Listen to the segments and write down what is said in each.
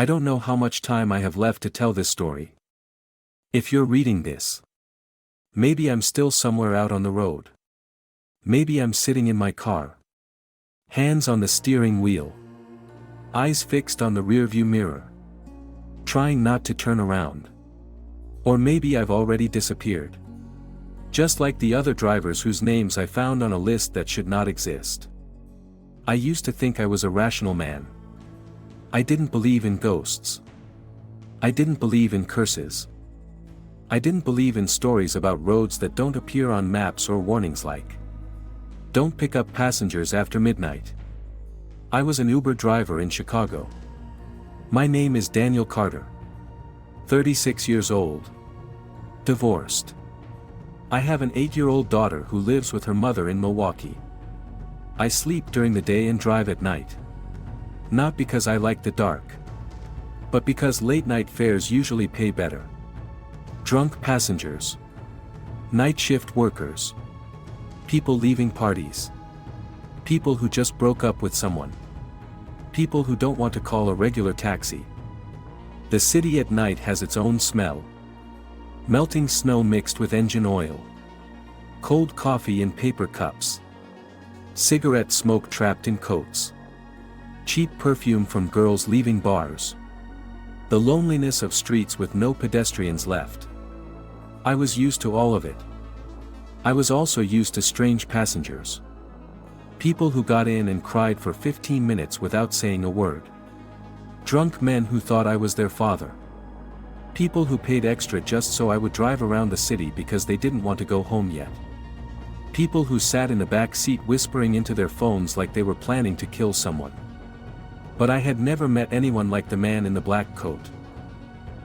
I don't know how much time I have left to tell this story. If you're reading this, maybe I'm still somewhere out on the road. Maybe I'm sitting in my car. Hands on the steering wheel. Eyes fixed on the rearview mirror. Trying not to turn around. Or maybe I've already disappeared. Just like the other drivers whose names I found on a list that should not exist. I used to think I was a rational man. I didn't believe in ghosts. I didn't believe in curses. I didn't believe in stories about roads that don't appear on maps or warnings like, "Don't pick up passengers after midnight." I was an Uber driver in Chicago. My name is Daniel Carter. 36 years old. Divorced. I have an 8-year-old daughter who lives with her mother in Milwaukee. I sleep during the day and drive at night. Not because I like the dark. But because late-night fares usually pay better. Drunk passengers. Night shift workers. People leaving parties. People who just broke up with someone. People who don't want to call a regular taxi. The city at night has its own smell. Melting snow mixed with engine oil. Cold coffee in paper cups. Cigarette smoke trapped in coats. Cheap perfume from girls leaving bars. The loneliness of streets with no pedestrians left. I was used to all of it. I was also used to strange passengers. People who got in and cried for 15 minutes without saying a word. Drunk men who thought I was their father. People who paid extra just so I would drive around the city because they didn't want to go home yet. People who sat in the back seat whispering into their phones like they were planning to kill someone. But I had never met anyone like the man in the black coat.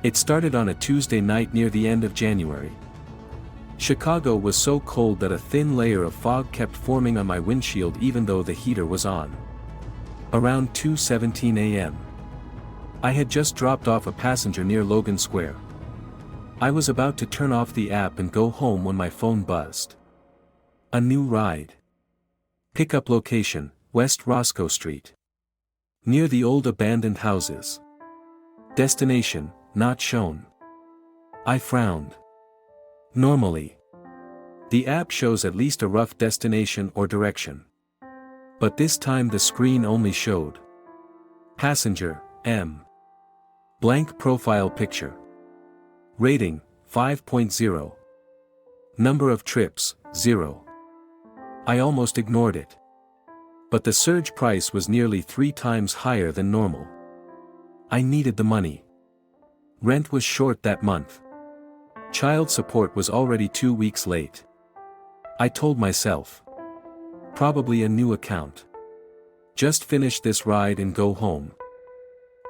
It started on a Tuesday night near the end of January. Chicago was so cold that a thin layer of fog kept forming on my windshield even though the heater was on. Around 2:17 a.m. I had just dropped off a passenger near Logan Square. I was about to turn off the app and go home when my phone buzzed. A new ride. Pickup location, West Roscoe Street. Near the old abandoned houses. Destination, not shown. I frowned. Normally, the app shows at least a rough destination or direction. But this time the screen only showed passenger, M. Blank profile picture. Rating, 5.0. Number of trips, 0. I almost ignored it. But the surge price was nearly 3 times higher than normal. I needed the money. Rent was short that month. Child support was already 2 weeks late. I told myself. Probably a new account. Just finish this ride and go home.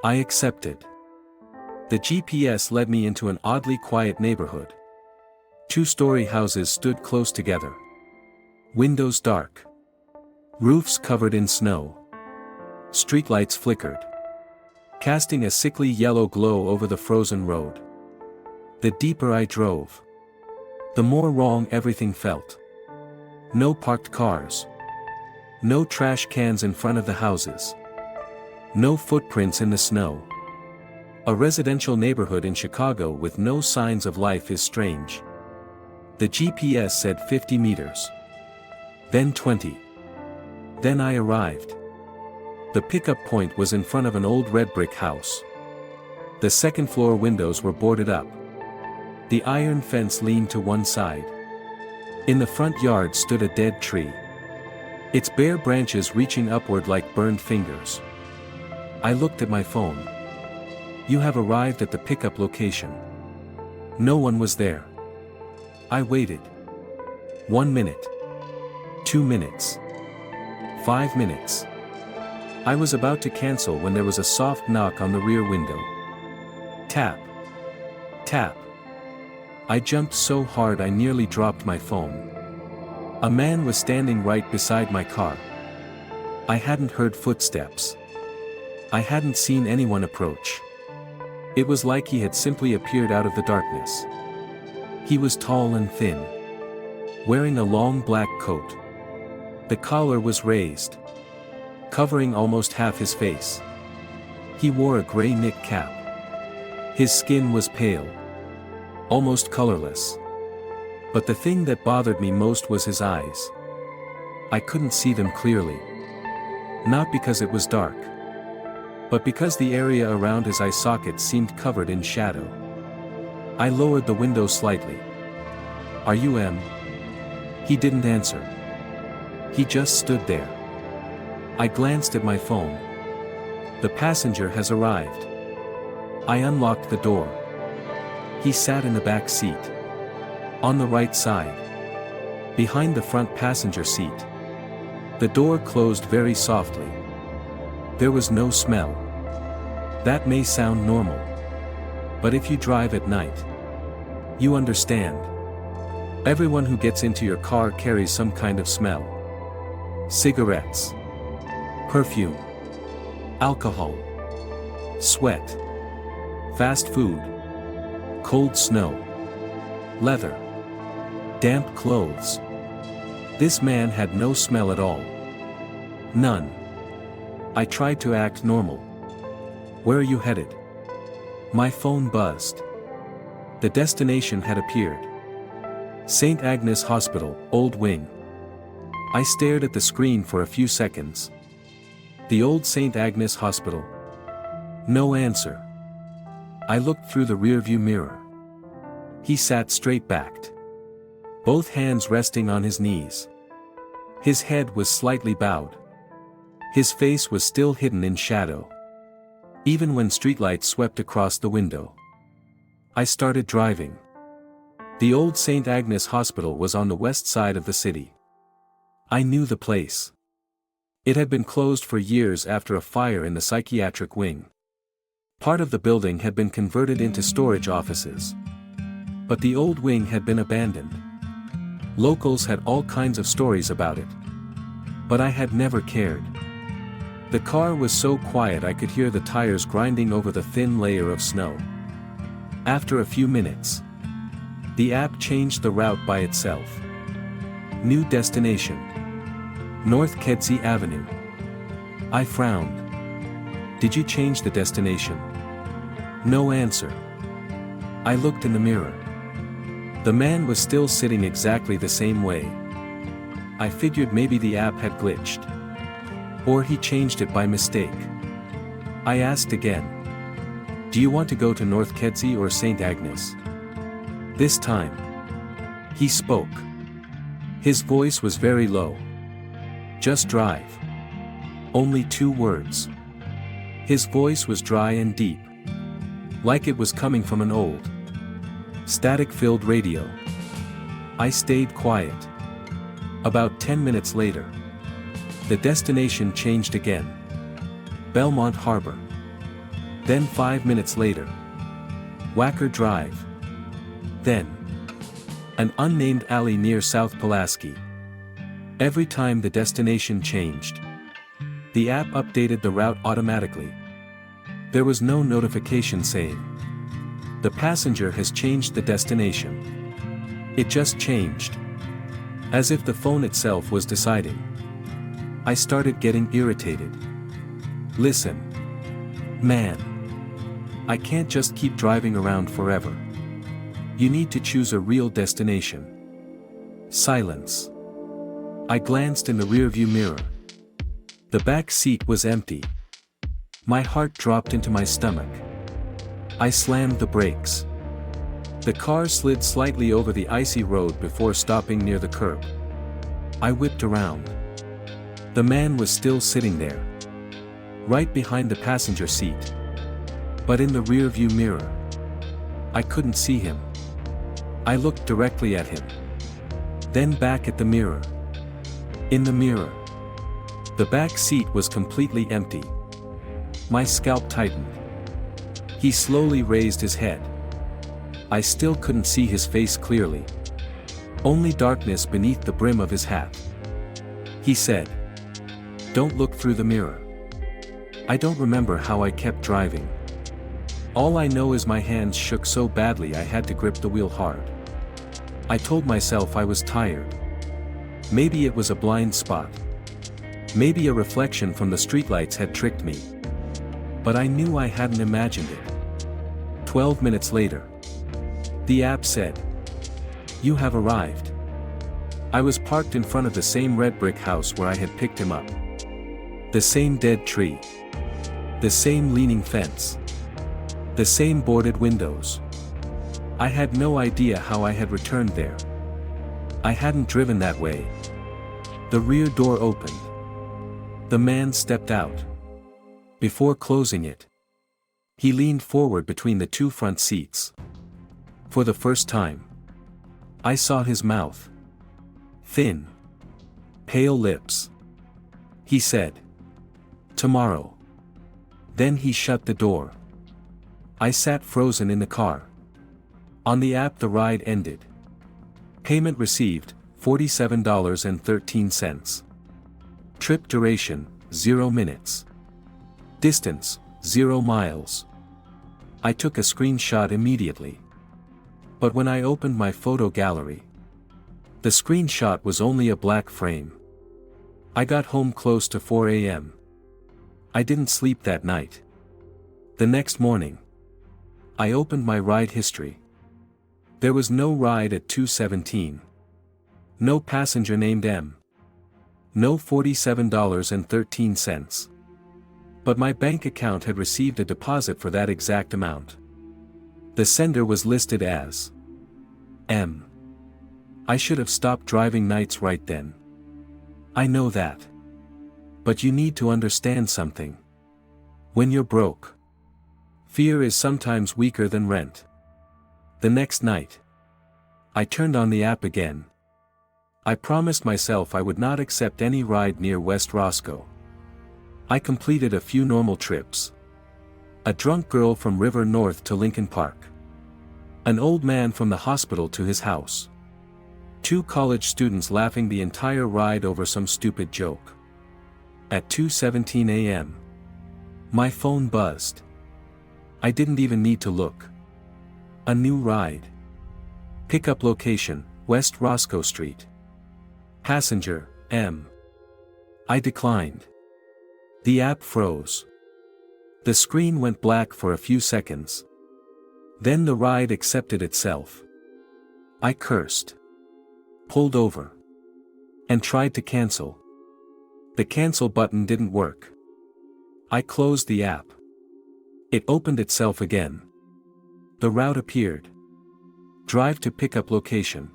I accepted. The GPS led me into an oddly quiet neighborhood. 2-story houses stood close together. Windows dark. Roofs covered in snow. Streetlights flickered, casting a sickly yellow glow over the frozen road. The deeper I drove, the more wrong everything felt. No parked cars. No trash cans in front of the houses. No footprints in the snow. A residential neighborhood in Chicago with no signs of life is strange. The GPS said 50 meters. Then 20. Then I arrived. The pickup point was in front of an old red brick house. The second-floor windows were boarded up. The iron fence leaned to one side. In the front yard stood a dead tree. Its bare branches reaching upward like burned fingers. I looked at my phone. You have arrived at the pickup location. No one was there. I waited. 1 minute. 2 minutes. 5 minutes. I was about to cancel when there was a soft knock on the rear window. Tap. Tap. I jumped so hard I nearly dropped my phone. A man was standing right beside my car. I hadn't heard footsteps. I hadn't seen anyone approach. It was like he had simply appeared out of the darkness. He was tall and thin, wearing a long black coat. The collar was raised, covering almost half his face. He wore a gray knit cap. His skin was pale, almost colorless. But the thing that bothered me most was his eyes. I couldn't see them clearly. Not because it was dark, but because the area around his eye sockets seemed covered in shadow. I lowered the window slightly. "Are you M?" He didn't answer. He just stood there. I glanced at my phone. "The passenger has arrived." I unlocked the door. He sat in the back seat. On the right side. Behind the front passenger seat. The door closed very softly. There was no smell. That may sound normal. But if you drive at night, you understand. Everyone who gets into your car carries some kind of smell. Cigarettes. Perfume. Alcohol. Sweat. Fast food. Cold snow. Leather. Damp clothes. This man had no smell at all. None. I tried to act normal. "Where are you headed?" My phone buzzed. The destination had appeared. St. Agnes Hospital, Old Wing. I stared at the screen for a few seconds. The old St. Agnes Hospital. No answer. I looked through the rearview mirror. He sat straight-backed. Both hands resting on his knees. His head was slightly bowed. His face was still hidden in shadow. Even when streetlights swept across the window. I started driving. The old St. Agnes Hospital was on the west side of the city. I knew the place. It had been closed for years after a fire in the psychiatric wing. Part of the building had been converted into storage offices. But the old wing had been abandoned. Locals had all kinds of stories about it. But I had never cared. The car was so quiet I could hear the tires grinding over the thin layer of snow. After a few minutes, the app changed the route by itself. New destination. North Kedzie Avenue. I frowned. "Did you change the destination?" No answer. I looked in the mirror. The man was still sitting exactly the same way. I figured maybe the app had glitched. Or he changed it by mistake. I asked again. "Do you want to go to North Kedzie or St. Agnes?" This time, he spoke. His voice was very low. "Just drive." Only 2 words. His voice was dry and deep. Like it was coming from an old, static-filled radio. I stayed quiet. About 10 minutes later, the destination changed again. Belmont Harbor. Then 5 minutes later, Wacker Drive. Then, an unnamed alley near South Pulaski. Every time the destination changed, the app updated the route automatically. There was no notification saying, "The passenger has changed the destination." It just changed. As if the phone itself was deciding. I started getting irritated. "Listen. Man. I can't just keep driving around forever. You need to choose a real destination." Silence. I glanced in the rearview mirror. The back seat was empty. My heart dropped into my stomach. I slammed the brakes. The car slid slightly over the icy road before stopping near the curb. I whipped around. The man was still sitting there. Right behind the passenger seat. But in the rearview mirror, I couldn't see him. I looked directly at him. Then back at the mirror. In the mirror, the back seat was completely empty. My scalp tightened. He slowly raised his head. I still couldn't see his face clearly. Only darkness beneath the brim of his hat. He said, "Don't look through the mirror." I don't remember how I kept driving. All I know is my hands shook so badly I had to grip the wheel hard. I told myself I was tired. Maybe it was a blind spot. Maybe a reflection from the streetlights had tricked me. But I knew I hadn't imagined it. 12 minutes later. The app said, "You have arrived." I was parked in front of the same red brick house where I had picked him up. The same dead tree. The same leaning fence. The same boarded windows. I had no idea how I had returned there. I hadn't driven that way. The rear door opened. The man stepped out. Before closing it, he leaned forward between the two front seats. For the first time, I saw his mouth. Thin, pale lips. He said, "Tomorrow." Then he shut the door. I sat frozen in the car. On the app the ride ended. Payment received, $47.13. Trip duration, 0 minutes. Distance, 0 miles. I took a screenshot immediately. But when I opened my photo gallery, the screenshot was only a black frame. I got home close to 4 a.m. I didn't sleep that night. The next morning, I opened my ride history. There was no ride at 217. No passenger named M. No $47.13. But my bank account had received a deposit for that exact amount. The sender was listed as M. I should have stopped driving nights right then. I know that. But you need to understand something. When you're broke, fear is sometimes weaker than rent. The next night, I turned on the app again. I promised myself I would not accept any ride near West Roscoe. I completed a few normal trips. A drunk girl from River North to Lincoln Park. An old man from the hospital to his house. 2 college students laughing the entire ride over some stupid joke. At 2:17 a.m. my phone buzzed. I didn't even need to look. A new ride. Pickup location, West Roscoe Street. Passenger, M. I declined. The app froze. The screen went black for a few seconds. Then the ride accepted itself. I cursed. Pulled over. And tried to cancel. The cancel button didn't work. I closed the app. It opened itself again. The route appeared. Drive to pickup location.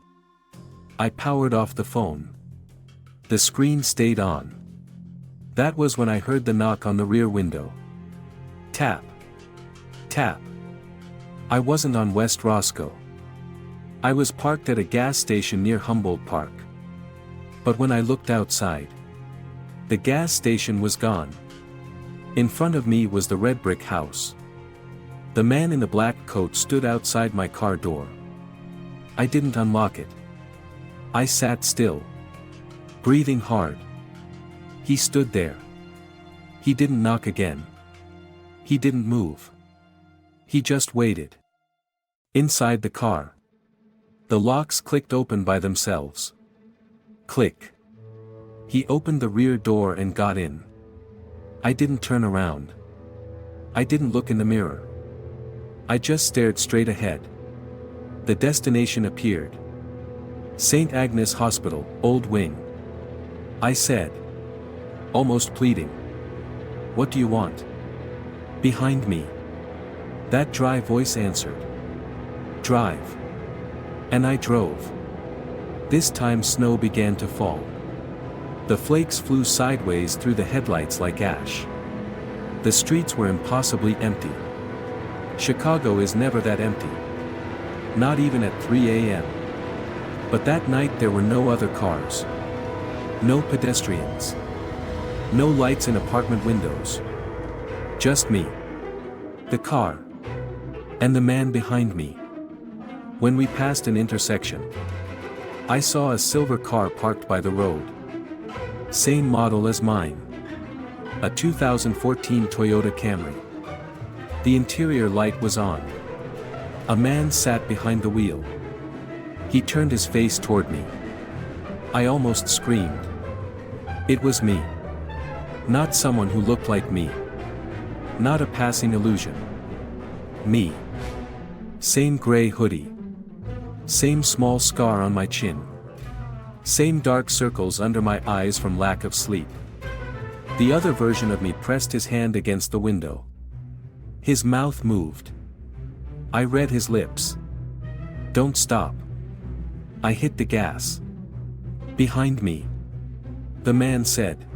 I powered off the phone. The screen stayed on. That was when I heard the knock on the rear window. Tap. Tap. I wasn't on West Roscoe. I was parked at a gas station near Humboldt Park. But when I looked outside, the gas station was gone. In front of me was the red brick house. The man in the black coat stood outside my car door. I didn't unlock it. I sat still, breathing hard. He stood there. He didn't knock again. He didn't move. He just waited. Inside the car, the locks clicked open by themselves. Click. He opened the rear door and got in. I didn't turn around. I didn't look in the mirror. I just stared straight ahead. The destination appeared. St. Agnes Hospital, Old Wing. I said, almost pleading, "What do you want?" Behind me. That dry voice answered, "Drive." And I drove. This time snow began to fall. The flakes flew sideways through the headlights like ash. The streets were impossibly empty. Chicago is never that empty. Not even at 3 a.m. But that night there were no other cars. No pedestrians. No lights in apartment windows. Just me. The car. And the man behind me. When we passed an intersection, I saw a silver car parked by the road. Same model as mine. A 2014 Toyota Camry. The interior light was on. A man sat behind the wheel. He turned his face toward me. I almost screamed. It was me. Not someone who looked like me. Not a passing illusion. Me. Same gray hoodie. Same small scar on my chin. Same dark circles under my eyes from lack of sleep. The other version of me pressed his hand against the window. His mouth moved. I read his lips. Don't stop. I hit the gas. Behind me. The man said.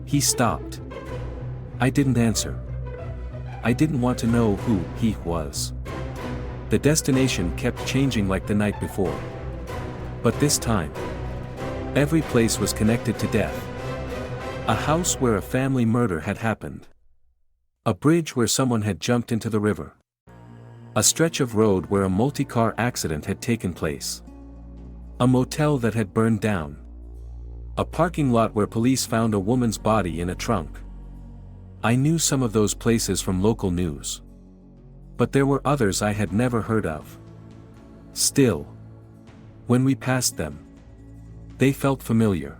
He stopped. I didn't answer. I didn't want to know who he was. The destination kept changing like the night before. But this time, every place was connected to death. A house where a family murder had happened. A bridge where someone had jumped into the river. A stretch of road where a multi-car accident had taken place. A motel that had burned down. A parking lot where police found a woman's body in a trunk. I knew some of those places from local news. But there were others I had never heard of. Still, when we passed them, they felt familiar.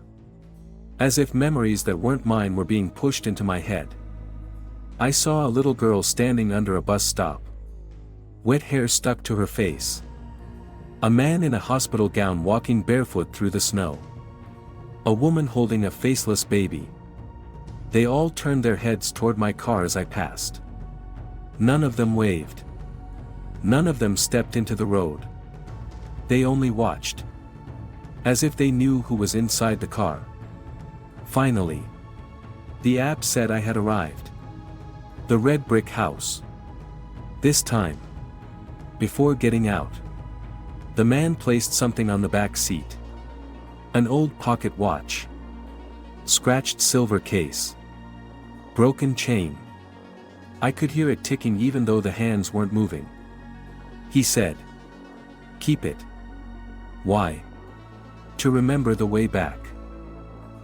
As if memories that weren't mine were being pushed into my head. I saw a little girl standing under a bus stop. Wet hair stuck to her face. A man in a hospital gown walking barefoot through the snow. A woman holding a faceless baby. They all turned their heads toward my car as I passed. None of them waved. None of them stepped into the road. They only watched. As if they knew who was inside the car. Finally, the app said I had arrived. The red brick house. This time, before getting out, the man placed something on the back seat. An old pocket watch. Scratched silver case. Broken chain. I could hear it ticking even though the hands weren't moving. He said, "Keep it." Why? To remember the way back.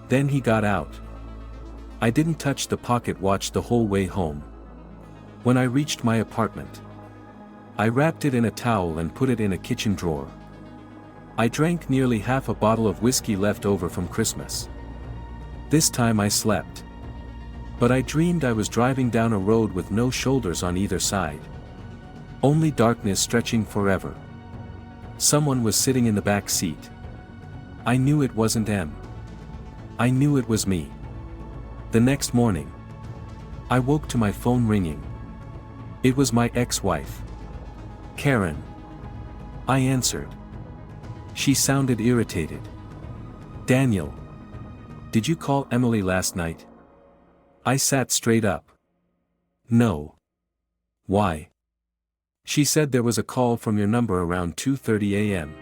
Then he got out. I didn't touch the pocket watch the whole way home. When I reached my apartment, I wrapped it in a towel and put it in a kitchen drawer. I drank nearly half a bottle of whiskey left over from Christmas. This time I slept. But I dreamed I was driving down a road with no shoulders on either side. Only darkness stretching forever. Someone was sitting in the back seat. I knew it wasn't M. I knew it was me. The next morning, I woke to my phone ringing. It was my ex-wife. Karen. I answered. She sounded irritated. "Daniel. Did you call Emily last night?" I sat straight up. "No." "Why?" "She said there was a call from your number around 2:30 a.m.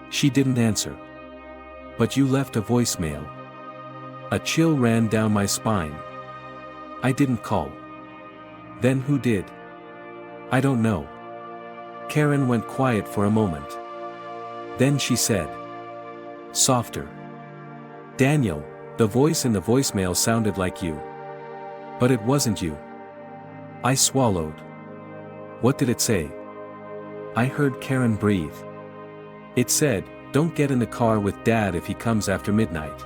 She didn't answer. But you left a voicemail." A chill ran down my spine. I didn't call. Then who did? I don't know. Karen went quiet for a moment. Then she said, softer, "Daniel, the voice in the voicemail sounded like you. But it wasn't you." I swallowed. "What did it say?" I heard Karen breathe. It said, "Don't get in the car with Dad if he comes after midnight."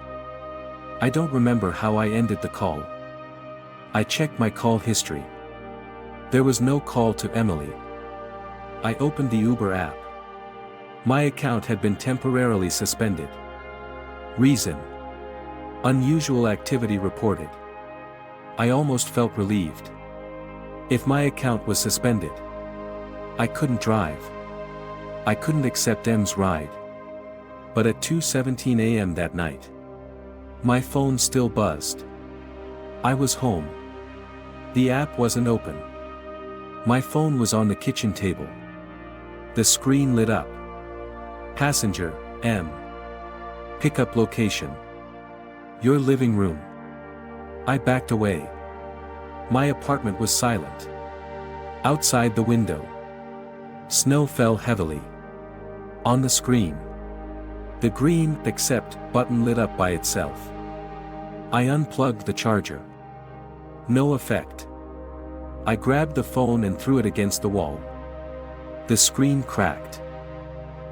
I don't remember how I ended the call. I checked my call history. There was no call to Emily. I opened the Uber app. My account had been temporarily suspended. Reason: unusual activity reported. I almost felt relieved. If my account was suspended, I couldn't drive. I couldn't accept M's ride. But at 2:17 a.m. that night, my phone still buzzed. I was home. The app wasn't open. My phone was on the kitchen table. The screen lit up. Passenger, M. Pickup location: your living room. I backed away. My apartment was silent. Outside the window, snow fell heavily. On the screen, the green "accept" button lit up by itself. I unplugged the charger. No effect. I grabbed the phone and threw it against the wall. The screen cracked.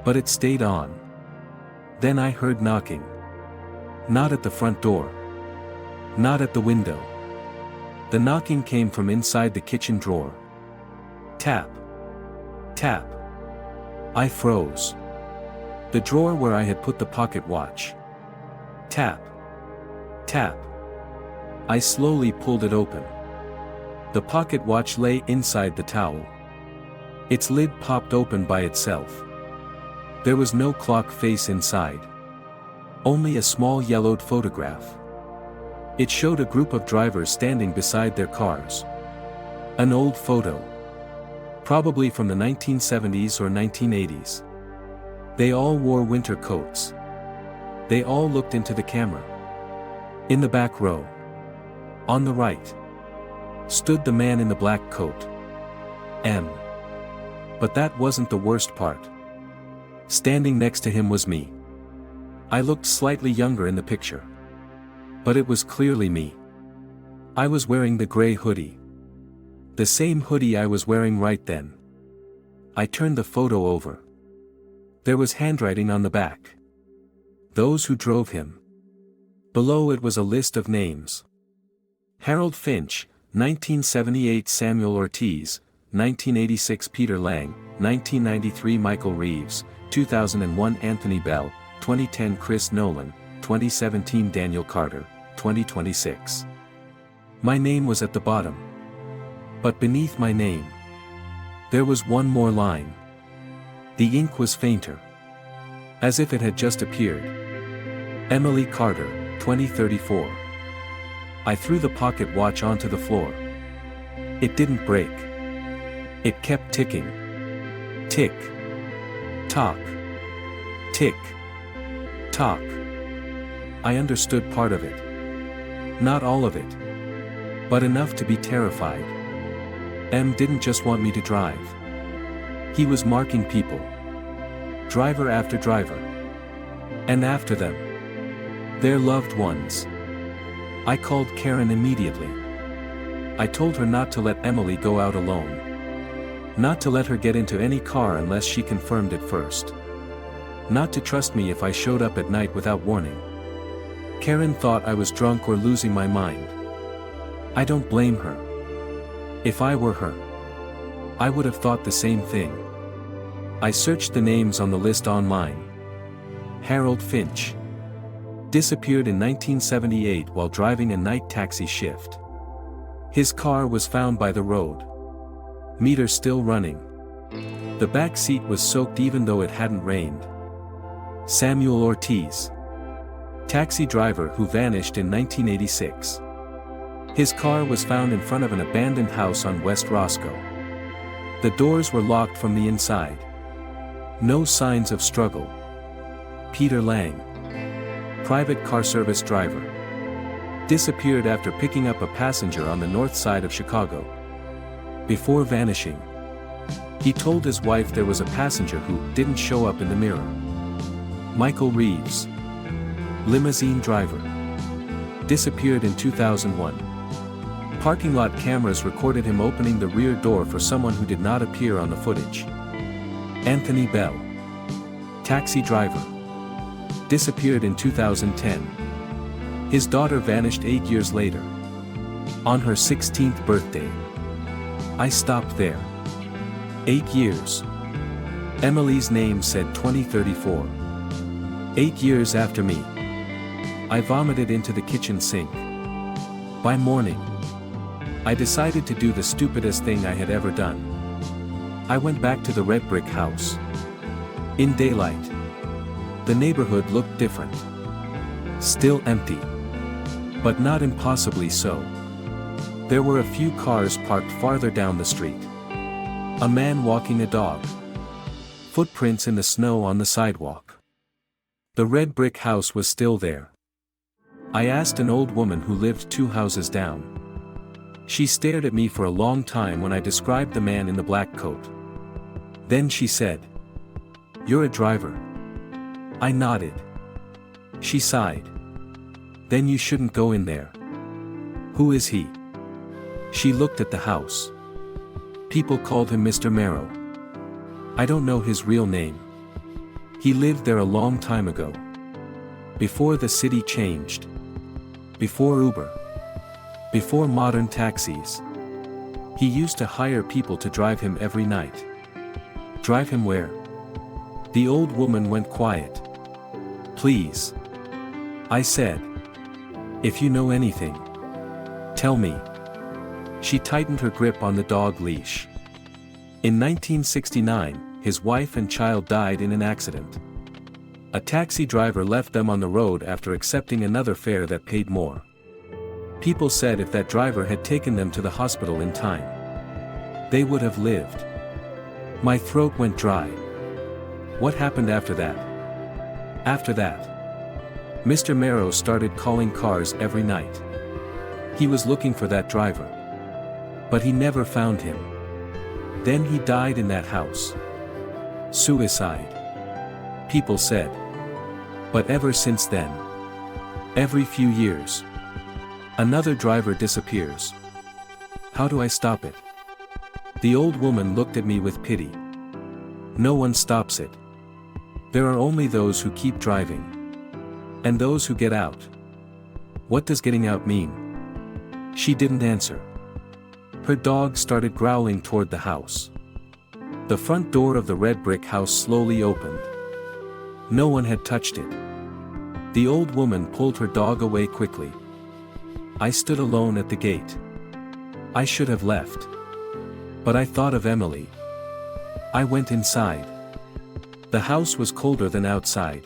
But it stayed on. Then I heard knocking. Not at the front door. Not at the window. The knocking came from inside the kitchen drawer. Tap. Tap. I froze. The drawer where I had put the pocket watch. Tap. Tap. I slowly pulled it open. The pocket watch lay inside the towel. Its lid popped open by itself. There was no clock face inside. Only a small yellowed photograph. It showed a group of drivers standing beside their cars. An old photo. Probably from the 1970s or 1980s. They all wore winter coats. They all looked into the camera. In the back row, on the right, stood the man in the black coat. M. But that wasn't the worst part. Standing next to him was me. I looked slightly younger in the picture. But it was clearly me. I was wearing the gray hoodie. The same hoodie I was wearing right then. I turned the photo over. There was handwriting on the back. Those who drove him. Below it was a list of names. Harold Finch, 1978 Samuel Ortiz, 1986 Peter Lang, 1993 Michael Reeves, 2001 Anthony Bell, 2010 Chris Nolan, 2017 Daniel Carter, 2026. My name was at the bottom. But beneath my name, there was one more line. The ink was fainter. As if it had just appeared. Emily Carter, 2034. I threw the pocket watch onto the floor. It didn't break. It kept ticking. Tick. Tock. Tick. Tock. I understood part of it. Not all of it. But enough to be terrified. M didn't just want me to drive. He was marking people. Driver after driver. And after them. Their loved ones. I called Karen immediately. I told her not to let Emily go out alone. Not to let her get into any car unless she confirmed it first. Not to trust me if I showed up at night without warning. Karen thought I was drunk or losing my mind. I don't blame her. If I were her, I would have thought the same thing. I searched the names on the list online. Harold Finch. Disappeared in 1978 while driving a night taxi shift. His car was found by the road. Meter still running. The back seat was soaked even though it hadn't rained. Samuel Ortiz. Taxi driver who vanished in 1986. His car was found in front of an abandoned house on West Roscoe. The doors were locked from the inside. No signs of struggle. Peter Lang. Private car service driver. Disappeared after picking up a passenger on the north side of Chicago. Before vanishing, he told his wife there was a passenger who didn't show up in the mirror. Michael Reeves. Limousine driver. Disappeared in 2001. Parking lot cameras recorded him opening the rear door for someone who did not appear on the footage. Anthony Bell. Taxi driver. Disappeared in 2010. His daughter vanished 8 years later. On her 16th birthday. I stopped there. 8 years. Emily's name said 2034. 8 years after me. I vomited into the kitchen sink. By morning, I decided to do the stupidest thing I had ever done. I went back to the red brick house. In daylight, the neighborhood looked different. Still empty. But not impossibly so. There were a few cars parked farther down the street. A man walking a dog. Footprints in the snow on the sidewalk. The red brick house was still there. I asked an old woman who lived 2 houses down. She stared at me for a long time when I described the man in the black coat. Then she said, "You're a driver." I nodded. She sighed. "Then you shouldn't go in there." "Who is he?" She looked at the house. People called him Mr. Merrow. I don't know his real name. He lived there a long time ago. Before the city changed. Before Uber. Before modern taxis. He used to hire people to drive him every night. Drive him where? The old woman went quiet. Please. I said. If you know anything. Tell me. She tightened her grip on the dog leash. In 1969, his wife and child died in an accident. A taxi driver left them on the road after accepting another fare that paid more. People said if that driver had taken them to the hospital in time, they would have lived. My throat went dry. What happened after that? After that, Mr. Marrow started calling cars every night. He was looking for that driver. But he never found him. Then he died in that house. Suicide. People said. But ever since then, every few years, another driver disappears. How do I stop it? The old woman looked at me with pity. No one stops it. There are only those who keep driving. And those who get out. What does getting out mean? She didn't answer. Her dog started growling toward the house. The front door of the red brick house slowly opened. No one had touched it. The old woman pulled her dog away quickly. I stood alone at the gate. I should have left. But I thought of Emily. I went inside. The house was colder than outside.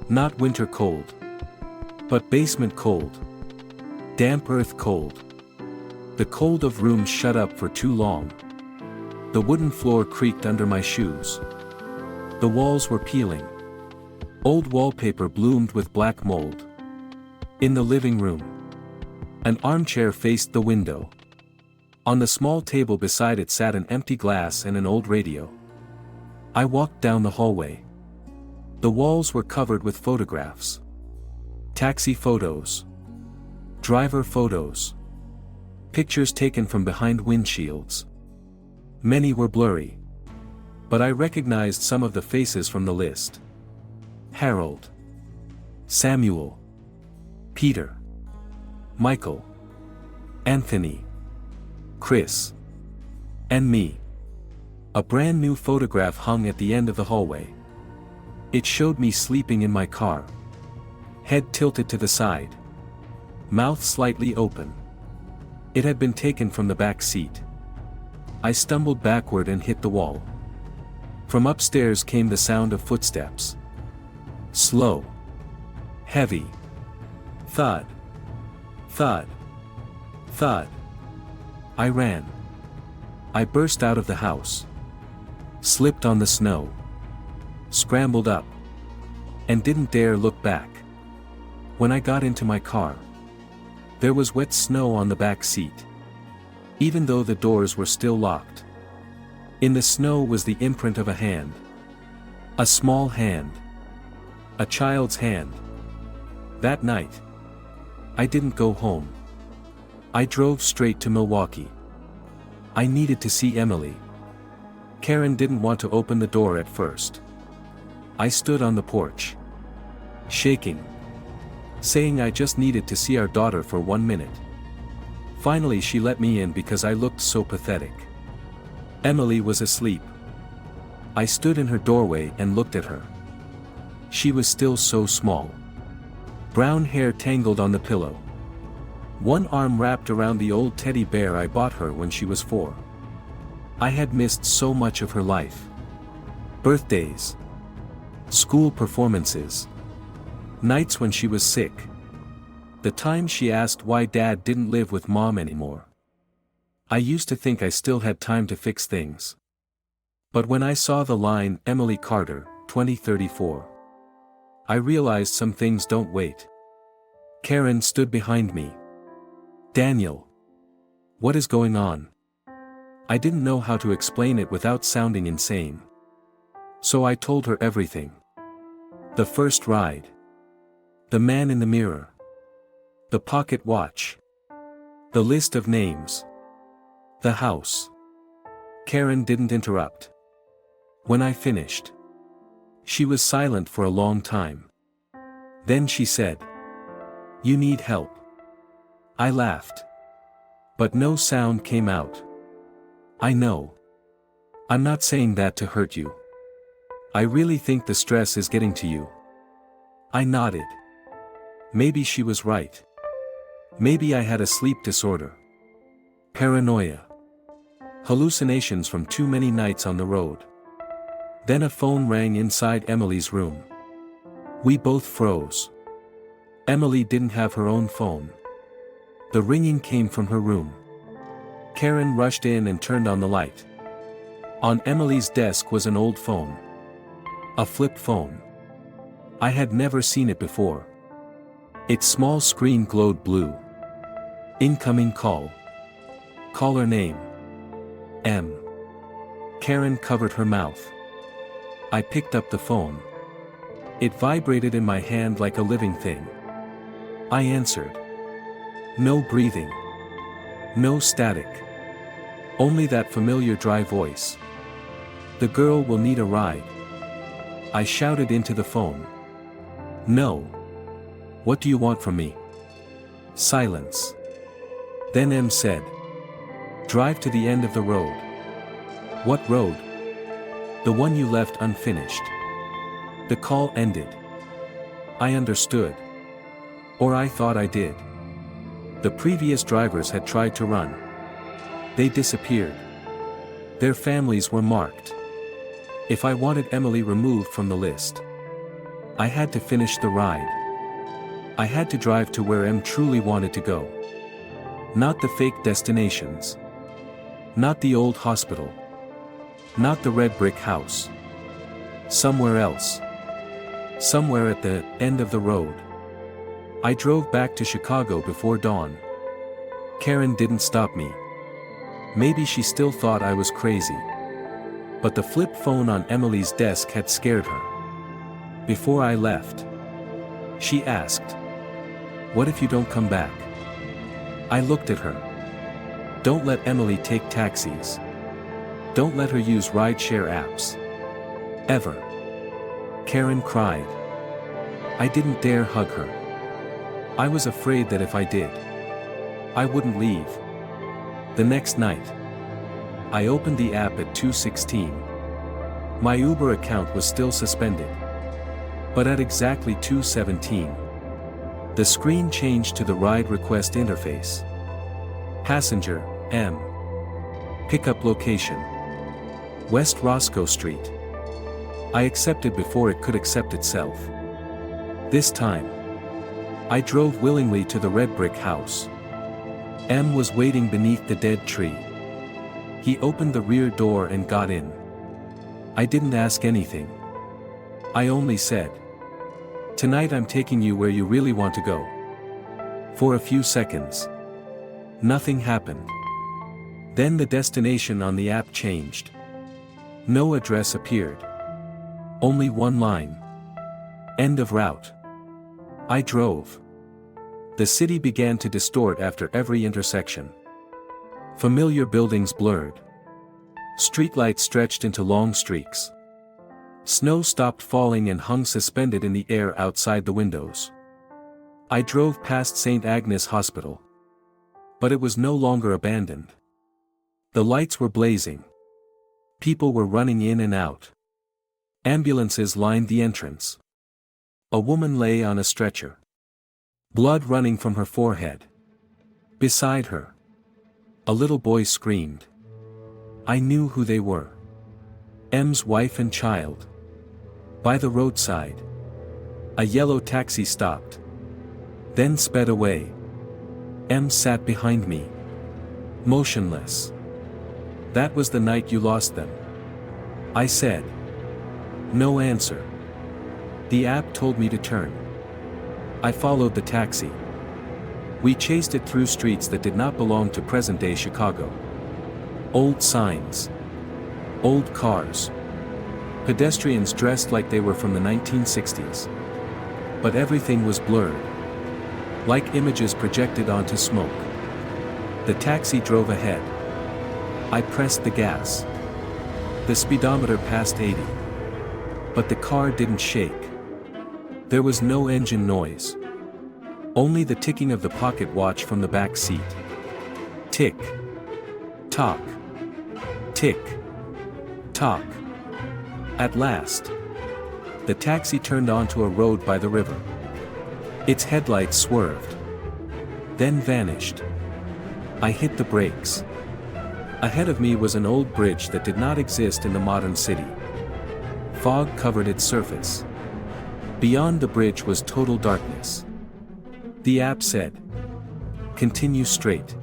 Not winter cold. But basement cold. Damp earth cold. The cold of rooms shut up for too long. The wooden floor creaked under my shoes. The walls were peeling. Old wallpaper bloomed with black mold. In the living room, an armchair faced the window. On the small table beside it sat an empty glass and an old radio. I walked down the hallway. The walls were covered with photographs. Taxi photos. Driver photos. Pictures taken from behind windshields. Many were blurry. But I recognized some of the faces from the list. Harold. Samuel. Peter. Michael. Anthony. Chris. And me. A brand new photograph hung at the end of the hallway. It showed me sleeping in my car. Head tilted to the side. Mouth slightly open. It had been taken from the back seat. I stumbled backward and hit the wall. From upstairs came the sound of footsteps. Slow. Heavy. Thud. Thud. Thud. I ran. I burst out of the house. Slipped on the snow. Scrambled up. And didn't dare look back. When I got into my car, there was wet snow on the back seat. Even though the doors were still locked. In the snow was the imprint of a hand. A small hand. A child's hand. That night, I didn't go home. I drove straight to Milwaukee. I needed to see Emily. Karen didn't want to open the door at first. I stood on the porch. Shaking. Saying I just needed to see our daughter for 1 minute. Finally she let me in because I looked so pathetic. Emily was asleep. I stood in her doorway and looked at her. She was still so small. Brown hair tangled on the pillow. One arm wrapped around the old teddy bear I bought her when she was 4. I had missed so much of her life. Birthdays. School performances. Nights when she was sick. The time she asked why Dad didn't live with Mom anymore. I used to think I still had time to fix things. But when I saw the line, Emily Carter, 2034, I realized some things don't wait. Karen stood behind me. Daniel. What is going on? I didn't know how to explain it without sounding insane. So I told her everything. The first ride. The man in the mirror. The pocket watch. The list of names. The house. Karen didn't interrupt. When I finished, she was silent for a long time. Then she said, "You need help." I laughed. But no sound came out. I know. I'm not saying that to hurt you. I really think the stress is getting to you. I nodded. Maybe she was right. Maybe I had a sleep disorder. Paranoia. Hallucinations from too many nights on the road. Then a phone rang inside Emily's room. We both froze. Emily didn't have her own phone. The ringing came from her room. Karen rushed in and turned on the light. On Emily's desk was an old phone. A flip phone. I had never seen it before. Its small screen glowed blue. Incoming call. Caller name. M. Karen covered her mouth. I picked up the phone. It vibrated in my hand like a living thing. I answered. No breathing. No static. Only that familiar dry voice. The girl will need a ride. I shouted into the phone. No. What do you want from me? Silence. Then M said. Drive to the end of the road. What road? The one you left unfinished. The call ended. I understood. Or I thought I did. The previous drivers had tried to run. They disappeared. Their families were marked. If I wanted Emily removed from the list, I had to finish the ride. I had to drive to where M truly wanted to go. Not the fake destinations. Not the old hospital. Not the red brick house. Somewhere else. Somewhere at the end of the road. I drove back to Chicago before dawn. Karen didn't stop me. Maybe she still thought I was crazy. But the flip phone on Emily's desk had scared her. Before I left, she asked, "What if you don't come back?" I looked at her. Don't let Emily take taxis. Don't let her use rideshare apps. Ever. Karen cried. I didn't dare hug her. I was afraid that if I did, I wouldn't leave. The next night, I opened the app at 2:16. My Uber account was still suspended. But at exactly 2:17, the screen changed to the ride request interface. Passenger, M. Pickup location. West Roscoe Street. I accepted before it could accept itself. This time, I drove willingly to the red brick house. M was waiting beneath the dead tree. He opened the rear door and got in. I didn't ask anything. I only said, "Tonight I'm taking you where you really want to go." For a few seconds, nothing happened. Then the destination on the app changed. No address appeared. Only one line. End of route. I drove. The city began to distort after every intersection. Familiar buildings blurred. Streetlights stretched into long streaks. Snow stopped falling and hung suspended in the air outside the windows. I drove past St. Agnes Hospital. But it was no longer abandoned. The lights were blazing. People were running in and out. Ambulances lined the entrance. A woman lay on a stretcher. Blood running from her forehead. Beside her, a little boy screamed. I knew who they were. M's wife and child. By the roadside, a yellow taxi stopped. Then sped away. M sat behind me. Motionless. That was the night you lost them. I said. No answer. The app told me to turn. I followed the taxi. We chased it through streets that did not belong to present-day Chicago. Old signs. Old cars. Pedestrians dressed like they were from the 1960s. But everything was blurred. Like images projected onto smoke. The taxi drove ahead. I pressed the gas. The speedometer passed 80. But the car didn't shake. There was no engine noise. Only the ticking of the pocket watch from the back seat. Tick. Tock. Tick. Tock. At last, the taxi turned onto a road by the river. Its headlights swerved, then vanished. I hit the brakes. Ahead of me was an old bridge that did not exist in the modern city. Fog covered its surface. Beyond the bridge was total darkness. The app said, "Continue straight."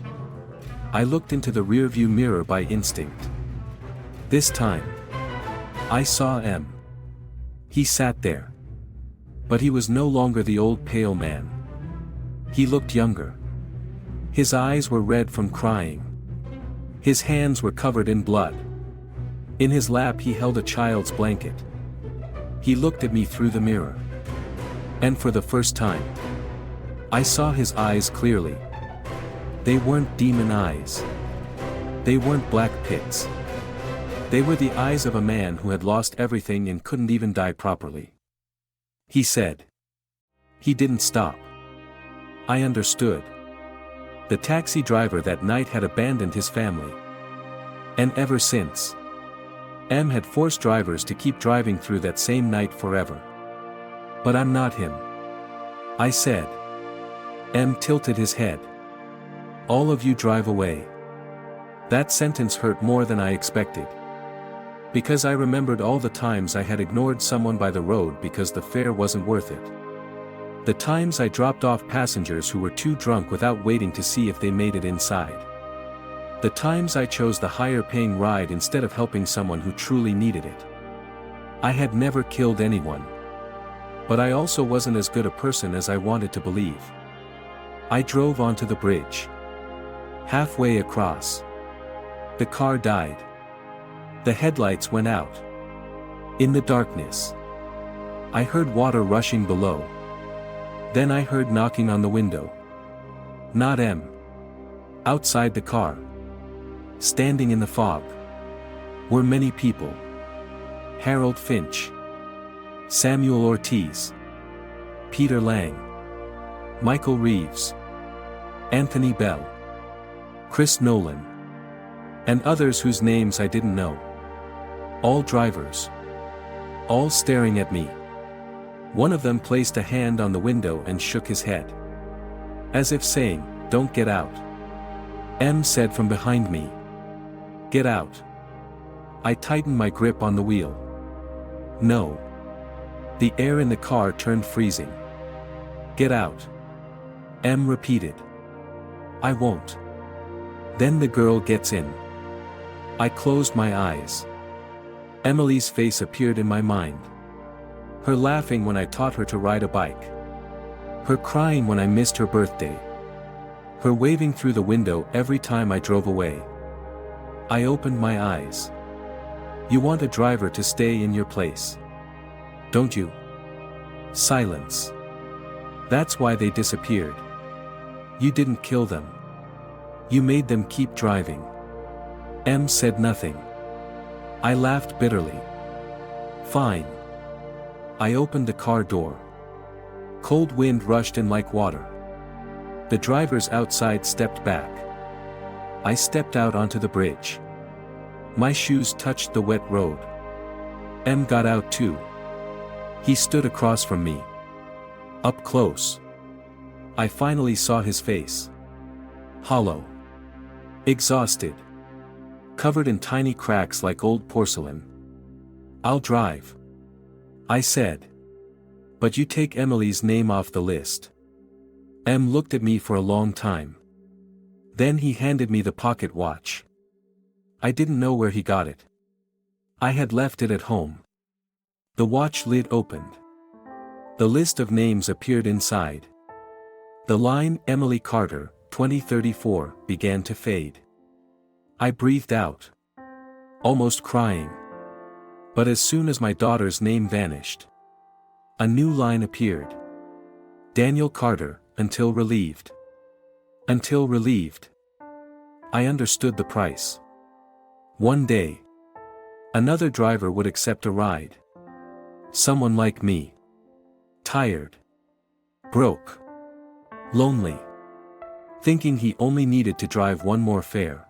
I looked into the rearview mirror by instinct. This time, I saw M. He sat there. But he was no longer the old pale man. He looked younger. His eyes were red from crying. His hands were covered in blood. In his lap he held a child's blanket. He looked at me through the mirror. And for the first time, I saw his eyes clearly. They weren't demon eyes. They weren't black pits. They were the eyes of a man who had lost everything and couldn't even die properly. He said. He didn't stop. I understood. The taxi driver that night had abandoned his family. And ever since, M had forced drivers to keep driving through that same night forever. But I'm not him. I said. M tilted his head. All of you drive away. That sentence hurt more than I expected. Because I remembered all the times I had ignored someone by the road because the fare wasn't worth it. The times I dropped off passengers who were too drunk without waiting to see if they made it inside. The times I chose the higher paying ride instead of helping someone who truly needed it. I had never killed anyone. But I also wasn't as good a person as I wanted to believe. I drove onto the bridge. Halfway across, the car died. The headlights went out. In the darkness, I heard water rushing below. Then I heard knocking on the window. Not M. Outside the car, standing in the fog, were many people. Harold Finch, Samuel Ortiz, Peter Lang, Michael Reeves, Anthony Bell, Chris Nolan, and others whose names I didn't know. All drivers. All staring at me. One of them placed a hand on the window and shook his head. As if saying, "Don't get out." M said from behind me, "Get out." I tightened my grip on the wheel. No. The air in the car turned freezing. "Get out." M repeated. "I won't." Then the girl gets in. I closed my eyes. Emily's face appeared in my mind. Her laughing when I taught her to ride a bike. Her crying when I missed her birthday. Her waving through the window every time I drove away. I opened my eyes. You want a driver to stay in your place, don't you? Silence. That's why they disappeared. You didn't kill them. You made them keep driving. M said nothing. I laughed bitterly. Fine. I opened the car door. Cold wind rushed in like water. The drivers outside stepped back. I stepped out onto the bridge. My shoes touched the wet road. M got out too. He stood across from me. Up close. I finally saw his face. Hollow. Exhausted. Covered in tiny cracks like old porcelain. "I'll drive," I said. "But you take Emily's name off the list." M looked at me for a long time. Then he handed me the pocket watch. I didn't know where he got it. I had left it at home. The watch lid opened. The list of names appeared inside. The line "Emily Carter, 2034, began to fade. I breathed out. Almost crying. But as soon as my daughter's name vanished, a new line appeared. Daniel Carter, until relieved. Until relieved. I understood the price. One day, another driver would accept a ride. Someone like me. Tired. Broke. Lonely. thinking he only needed to drive one more fare.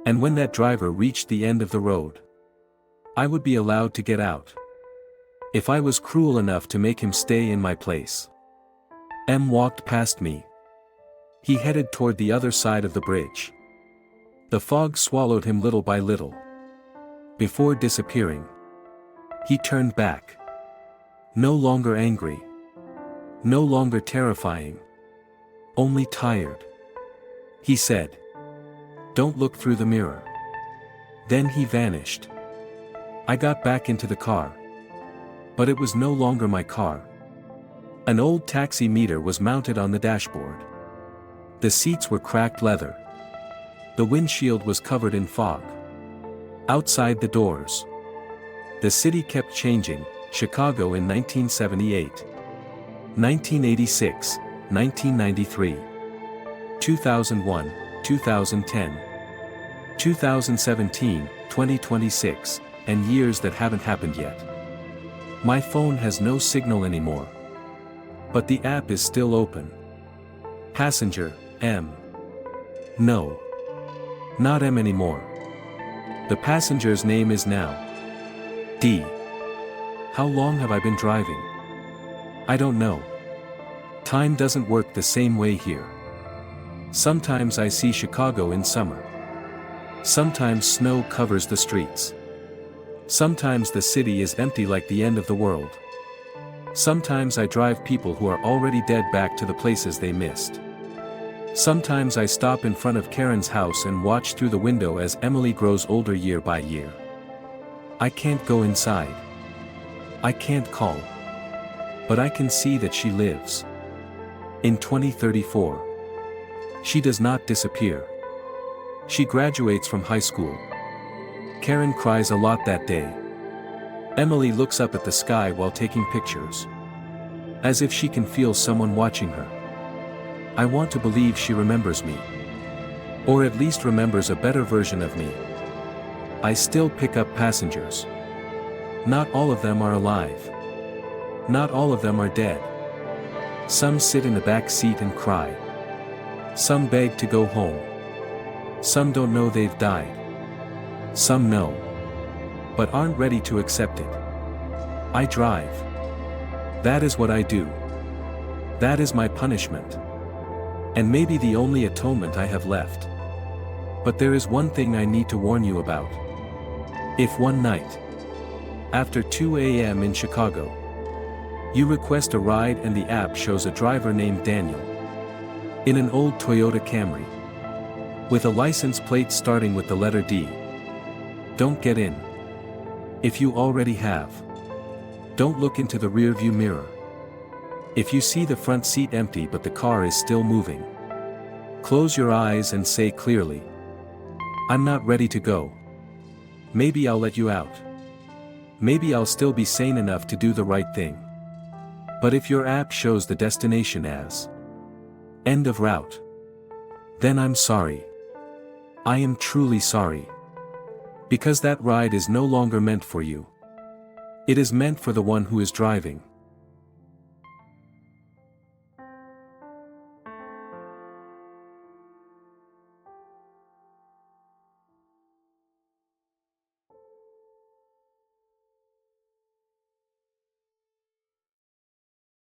And when that driver reached the end of the road, I would be allowed to get out. If I was cruel enough to make him stay in my place. M walked past me. He headed toward the other side of the bridge. The fog swallowed him little by little. Before disappearing, he turned back. No longer angry. No longer terrifying. Only tired. He said, "Don't look through the mirror." Then he vanished. I got back into the car. But it was no longer my car. An old taxi meter was mounted on the dashboard. The seats were cracked leather. The windshield was covered in fog. Outside the doors. The city kept changing: Chicago in 1978. 1986, 1993. 2001, 2010. 2017, 2026, and years that haven't happened yet. My phone has no signal anymore. But the app is still open. Passenger, M. No. Not M anymore. The passenger's name is now D. How long have I been driving? I don't know. Time doesn't work the same way here. Sometimes I see Chicago in summer. Sometimes snow covers the streets. Sometimes the city is empty like the end of the world. Sometimes I drive people who are already dead back to the places they missed. Sometimes I stop in front of Karen's house and watch through the window as Emily grows older year by year. I can't go inside. I can't call. But I can see that she lives. In 2034. She does not disappear. She graduates from high school. Karen cries a lot that day. Emily looks up at the sky while taking pictures. As if she can feel someone watching her. I want to believe she remembers me. Or at least remembers a better version of me. I still pick up passengers. Not all of them are alive. Not all of them are dead. Some sit in the back seat and cry. Some beg to go home. Some don't know they've died. Some know. But aren't ready to accept it. I drive. That is what I do. That is my punishment. And maybe the only atonement I have left. But there is one thing I need to warn you about. If one night, after 2 a.m. in Chicago, you request a ride and the app shows a driver named Daniel in an old Toyota Camry with a license plate starting with the letter D, don't get in. If you already have, don't look into the rearview mirror. If you see the front seat empty but the car is still moving, close your eyes and say clearly, "I'm not ready to go. Maybe I'll let you out. Maybe I'll still be sane enough to do the right thing." But if your app shows the destination as end of route, then I'm sorry. I am truly sorry. Because that ride is no longer meant for you. It is meant for the one who is driving.